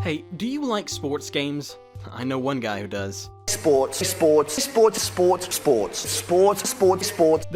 Hey, do you like sports games? I know one guy who does. Sports. There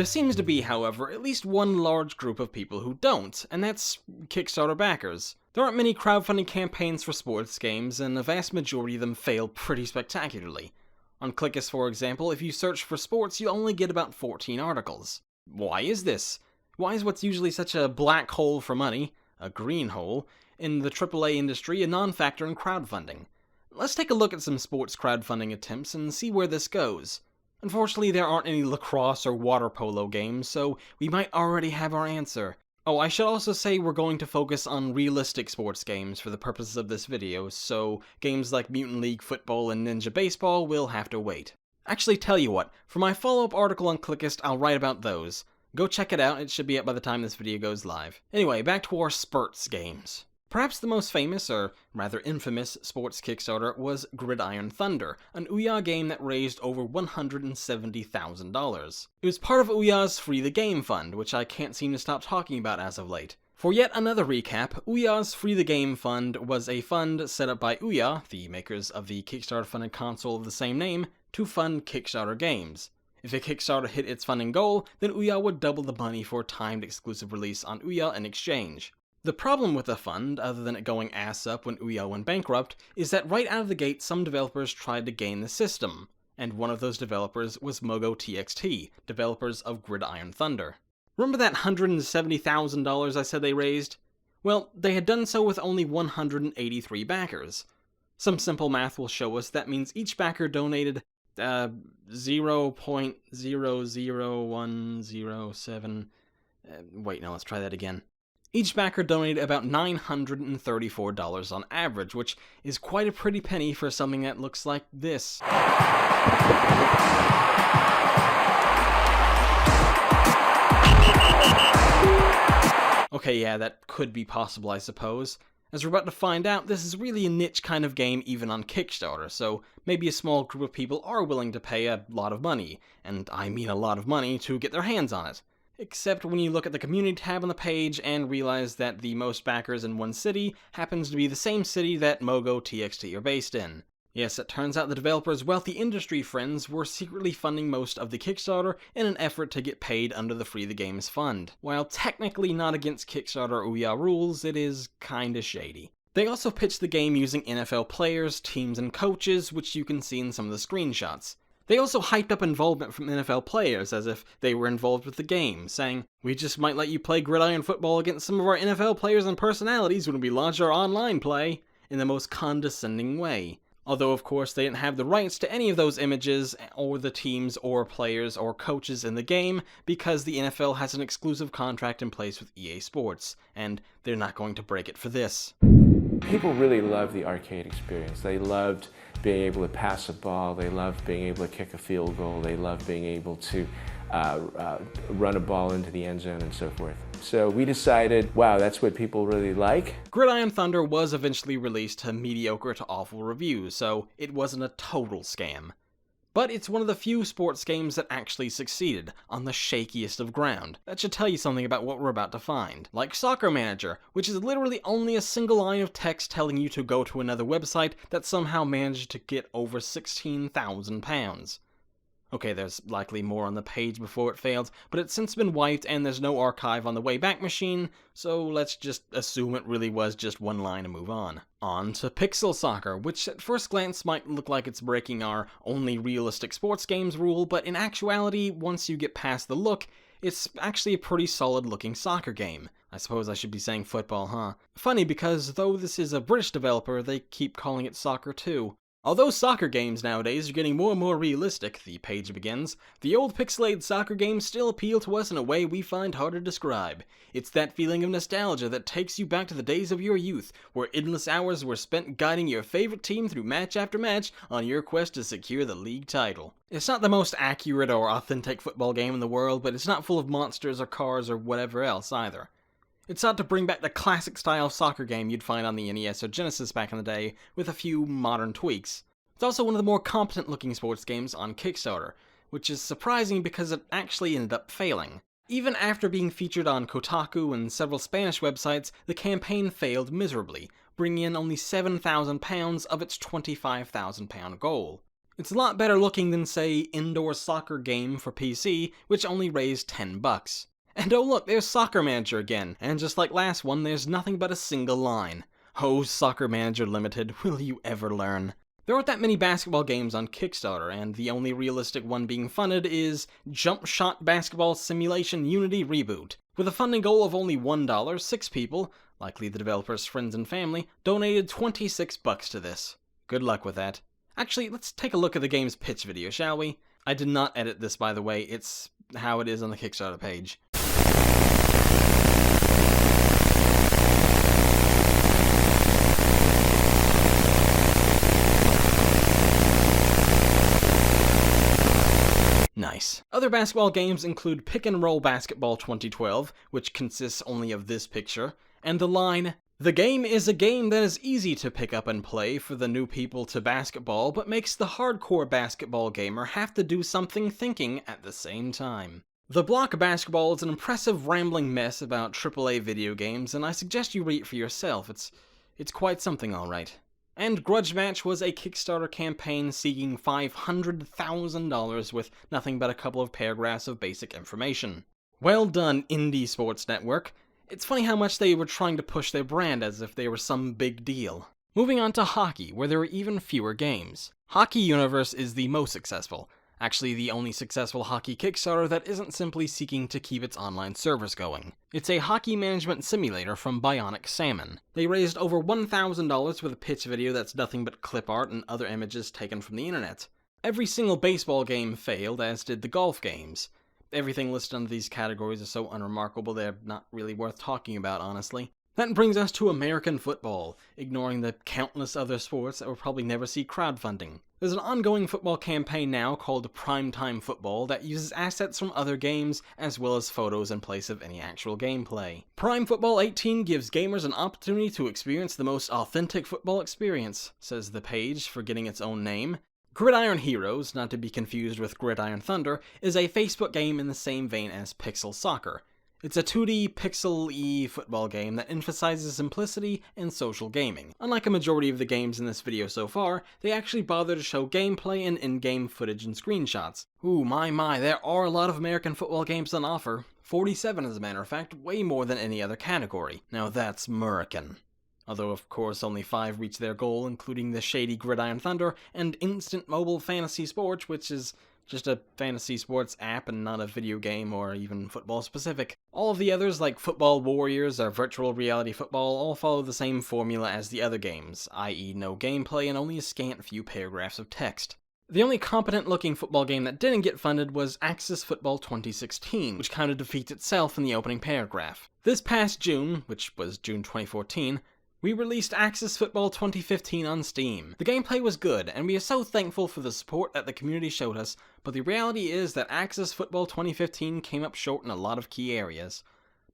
seems to be, however, at least one large group of people who don't, and that's Kickstarter backers. There aren't many crowdfunding campaigns for sports games, and a vast majority of them fail pretty spectacularly. On Clickus, for example, if you search for sports, you only get about 14 articles. Why is this? Why is what's usually such a black hole for money, a green hole, in the AAA industry a non-factor in crowdfunding? Let's take a look at some sports crowdfunding attempts and see where this goes. Unfortunately, there aren't any lacrosse or water polo games, so we might already have our answer. Oh, I should also say we're going to focus on realistic sports games for the purposes of this video, so games like Mutant League Football and Ninja Baseball will have to wait. Actually, tell you what, for my follow-up article on Clickist, I'll write about those. Go check it out, it should be up by the time this video goes live. Anyway, back to our spurts games. Perhaps the most famous, or rather infamous, sports Kickstarter was Gridiron Thunder, an Ouya game that raised over $170,000. It was part of Ouya's Free the Game fund, which I can't seem to stop talking about as of late. For yet another recap, Ouya's Free the Game fund was a fund set up by Ouya, the makers of the Kickstarter-funded console of the same name, to fund Kickstarter games. If a Kickstarter hit its funding goal, then Ouya would double the money for a timed exclusive release on Ouya in exchange. The problem with the fund, other than it going ass up when Ouya went bankrupt, is that right out of the gate some developers tried to game the system, and one of those developers was MogoTXT, developers of Gridiron Thunder. Remember that $170,000 I said they raised? Well, they had done so with only 183 backers. Some simple math will show us that means each backer donated 0.000107... wait, no, let's try that again. Each backer donated about $934 on average, which is quite a pretty penny for something that looks like this. Okay, yeah, that could be possible, I suppose. As we're about to find out, this is really a niche kind of game even on Kickstarter, so maybe a small group of people are willing to pay a lot of money, and I mean a lot of money, to get their hands on it. Except when you look at the community tab on the page and realize that the most backers in one city happens to be the same city that MogoTXT are based in. Yes, it turns out the developers' wealthy industry friends were secretly funding most of the Kickstarter in an effort to get paid under the Free the Games fund. While technically not against Kickstarter Ouya rules, it is kinda shady. They also pitched the game using NFL players, teams, and coaches, which you can see in some of the screenshots. They also hyped up involvement from NFL players as if they were involved with the game, saying, "We just might let you play gridiron football against some of our NFL players and personalities when we launch our online play," in the most condescending way. Although, of course, they didn't have the rights to any of those images, or the teams, or players, or coaches in the game, because the NFL has an exclusive contract in place with EA Sports, and they're not going to break it for this. People really love the arcade experience. They loved being able to pass a ball, they loved being able to kick a field goal, they loved being able to run a ball into the end zone and so forth. So we decided, wow, that's what people really like. Gridiron Thunder was eventually released to mediocre to awful reviews, so it wasn't a total scam. But it's one of the few sports games that actually succeeded, on the shakiest of ground. That should tell you something about what we're about to find. Like Soccer Manager, which is literally only a single line of text telling you to go to another website that somehow managed to get over £16,000. Okay, there's likely more on the page before it failed, but it's since been wiped and there's no archive on the Wayback Machine, so let's just assume it really was just one line and move on. On to Pixel Soccer, which at first glance might look like it's breaking our only realistic sports games rule, but in actuality, once you get past the look, it's actually a pretty solid looking soccer game. I suppose I should be saying football, huh? Funny because though this is a British developer, they keep calling it soccer too. Although soccer games nowadays are getting more and more realistic, the page begins, the old pixelated soccer games still appeal to us in a way we find hard to describe. It's that feeling of nostalgia that takes you back to the days of your youth, where endless hours were spent guiding your favorite team through match after match on your quest to secure the league title. It's not the most accurate or authentic football game in the world, but it's not full of monsters or cars or whatever else either. It's out to bring back the classic style soccer game you'd find on the NES or Genesis back in the day, with a few modern tweaks. It's also one of the more competent looking sports games on Kickstarter, which is surprising because it actually ended up failing. Even after being featured on Kotaku and several Spanish websites, the campaign failed miserably, bringing in only £7,000 of its £25,000 goal. It's a lot better looking than, say, Indoor Soccer Game for PC, which only raised $10. And oh look, there's Soccer Manager again, and just like last one, there's nothing but a single line. Oh, Soccer Manager Limited, will you ever learn? There aren't that many basketball games on Kickstarter, and the only realistic one being funded is Jump Shot Basketball Simulation Unity Reboot. With a funding goal of only $1, 6 people, likely the developer's friends and family, donated $26 to this. Good luck with that. Actually, let's take a look at the game's pitch video, shall we? I did not edit this, by the way, it's how it is on the Kickstarter page. Nice. Other basketball games include Pick and Roll Basketball 2012, which consists only of this picture, and the line, "The game is a game that is easy to pick up and play for the new people to basketball, but makes the hardcore basketball gamer have to do something thinking at the same time." The Block Basketball is an impressive rambling mess about AAA video games, and I suggest you read it for yourself. It's quite something, alright. And Grudge Match was a Kickstarter campaign seeking $500,000 with nothing but a couple of paragraphs of basic information. Well done, Indie Sports Network. It's funny how much they were trying to push their brand as if they were some big deal. Moving on to hockey, where there are even fewer games. Hockey Universe is the most successful. Actually, the only successful hockey Kickstarter that isn't simply seeking to keep its online servers going. It's a hockey management simulator from Bionic Salmon. They raised over $1,000 with a pitch video that's nothing but clip art and other images taken from the internet. Every single baseball game failed, as did the golf games. Everything listed under these categories is so unremarkable they're not really worth talking about, honestly. That brings us to American football, ignoring the countless other sports that will probably never see crowdfunding. There's an ongoing football campaign now called Primetime Football that uses assets from other games as well as photos in place of any actual gameplay. Prime Football 18 gives gamers an opportunity to experience the most authentic football experience, says the page, for getting its own name. Gridiron Heroes, not to be confused with Gridiron Thunder, is a Facebook game in the same vein as Pixel Soccer. It's a 2D pixel-y football game that emphasizes simplicity and social gaming. Unlike a majority of the games in this video so far, they actually bother to show gameplay and in-game footage and screenshots. Ooh, my, there are a lot of American football games on offer. 47 as a matter of fact, way more than any other category. Now that's American. Although of course only 5 reach their goal, including the shady Gridiron Thunder and Instant Mobile Fantasy Sports, which is just a fantasy sports app and not a video game or even football specific. All of the others, like Football Warriors or Virtual Reality Football, all follow the same formula as the other games, i.e. no gameplay and only a scant few paragraphs of text. The only competent looking football game that didn't get funded was Axis Football 2016, which kind of defeats itself in the opening paragraph. This past June, which was June 2014, we released Axis Football 2015 on Steam. The gameplay was good, and we are so thankful for the support that the community showed us, but the reality is that Axis Football 2015 came up short in a lot of key areas.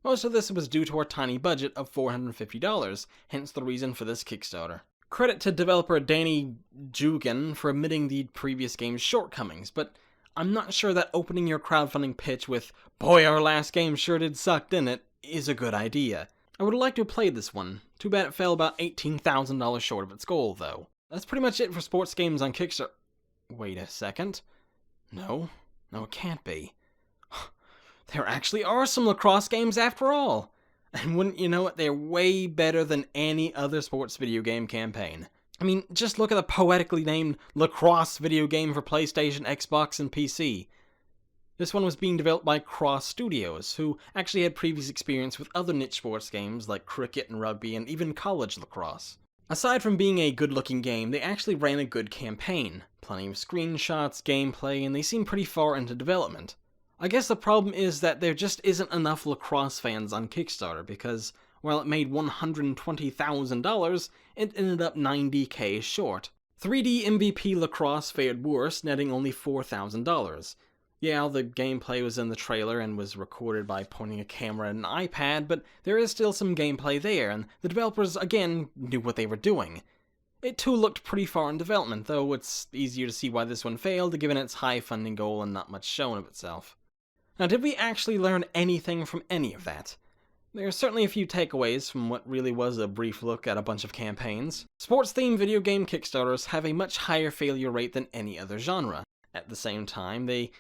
Most of this was due to our tiny budget of $450, hence the reason for this Kickstarter. Credit to developer Danny Jugan for admitting the previous game's shortcomings, but I'm not sure that opening your crowdfunding pitch with, "Boy, our last game sure did suck, didn't it?" is a good idea. I would have liked to have played this one. Too bad it fell about $18,000 short of its goal, though. That's pretty much it for sports games on Kickstarter. Wait a second. No, it can't be. There actually are some lacrosse games after all. And wouldn't you know it, they're way better than any other sports video game campaign. I mean, just look at the poetically named Lacrosse video game for PlayStation, Xbox, and PC. This one was being developed by Cross Studios, who actually had previous experience with other niche sports games like cricket and rugby and even college lacrosse. Aside from being a good-looking game, they actually ran a good campaign. Plenty of screenshots, gameplay, and they seem pretty far into development. I guess the problem is that there just isn't enough lacrosse fans on Kickstarter because, while it made $120,000, it ended up $90K short. 3D MVP Lacrosse fared worse, netting only $4,000. Yeah, the gameplay was in the trailer and was recorded by pointing a camera at an iPad, but there is still some gameplay there, and the developers, again, knew what they were doing. It too looked pretty far in development, though it's easier to see why this one failed, given its high funding goal and not much shown of itself. Now, did we actually learn anything from any of that? There are certainly a few takeaways from what really was a brief look at a bunch of campaigns. Sports-themed video game Kickstarters have a much higher failure rate than any other genre. At the same time, they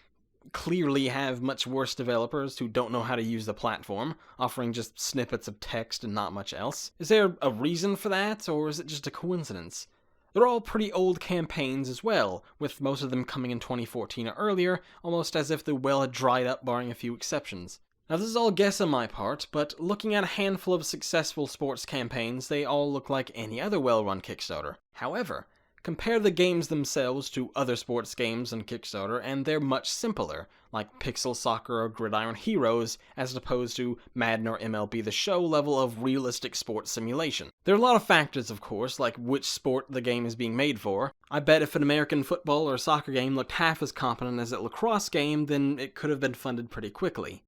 clearly have much worse developers who don't know how to use the platform, offering just snippets of text and not much else. Is there a reason for that, or is it just a coincidence? They're all pretty old campaigns as well, with most of them coming in 2014 or earlier, almost as if the well had dried up barring a few exceptions. Now this is all guess on my part, but looking at a handful of successful sports campaigns, they all look like any other well-run Kickstarter. However, compare the games themselves to other sports games on Kickstarter, and they're much simpler, like Pixel Soccer or Gridiron Heroes, as opposed to Madden or MLB The Show level of realistic sports simulation. There are a lot of factors, of course, like which sport the game is being made for. I bet if an American football or soccer game looked half as competent as a lacrosse game, then it could have been funded pretty quickly.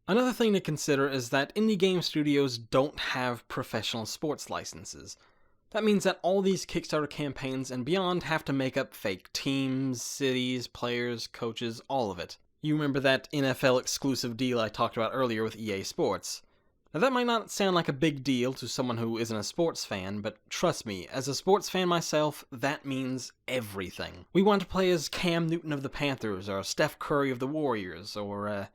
Another thing to consider is that indie game studios don't have professional sports licenses. That means that all these Kickstarter campaigns and beyond have to make up fake teams, cities, players, coaches, all of it. You remember that NFL exclusive deal I talked about earlier with EA Sports. Now that might not sound like a big deal to someone who isn't a sports fan, but trust me, as a sports fan myself, that means everything. We want to play as Cam Newton of the Panthers, or Steph Curry of the Warriors, or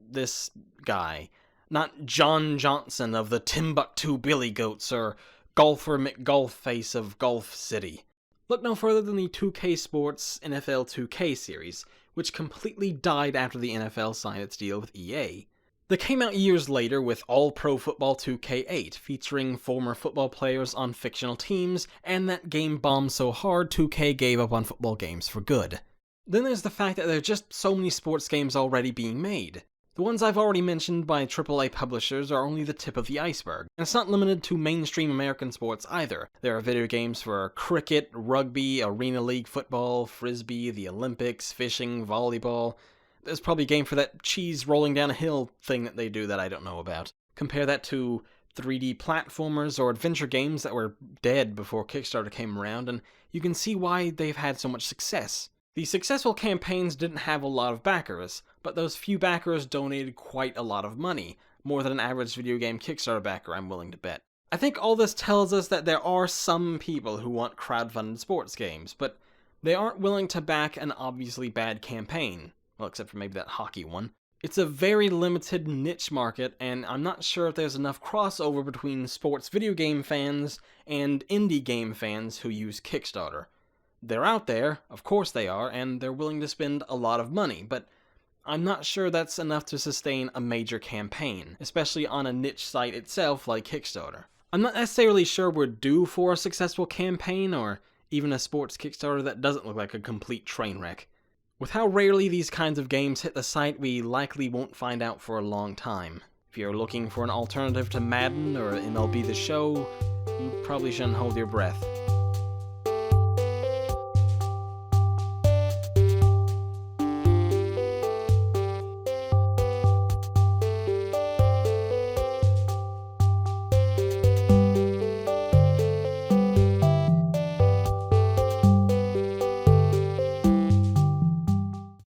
this guy. Not John Johnson of the Timbuktu Billy Goats, or Golfer McGolfface of Golf City. Look no further than the 2K Sports NFL 2K series, which completely died after the NFL signed its deal with EA. They came out years later with All Pro Football 2K8, featuring former football players on fictional teams, and that game bombed so hard 2K gave up on football games for good. Then there's the fact that there are just so many sports games already being made. The ones I've already mentioned by AAA publishers are only the tip of the iceberg, and it's not limited to mainstream American sports either. There are video games for cricket, rugby, arena league football, frisbee, the Olympics, fishing, volleyball. There's probably a game for that cheese rolling down a hill thing that they do that I don't know about. Compare that to 3D platformers or adventure games that were dead before Kickstarter came around, and you can see why they've had so much success. The successful campaigns didn't have a lot of backers, but those few backers donated quite a lot of money, more than an average video game Kickstarter backer, I'm willing to bet. I think all this tells us that there are some people who want crowdfunded sports games, but they aren't willing to back an obviously bad campaign. Well, except for maybe that hockey one. It's a very limited niche market, and I'm not sure if there's enough crossover between sports video game fans and indie game fans who use Kickstarter. They're out there, of course they are, and they're willing to spend a lot of money, but I'm not sure that's enough to sustain a major campaign, especially on a niche site itself like Kickstarter. I'm not necessarily sure we're due for a successful campaign, or even a sports Kickstarter that doesn't look like a complete train wreck. With how rarely these kinds of games hit the site, we likely won't find out for a long time. If you're looking for an alternative to Madden or MLB The Show, you probably shouldn't hold your breath.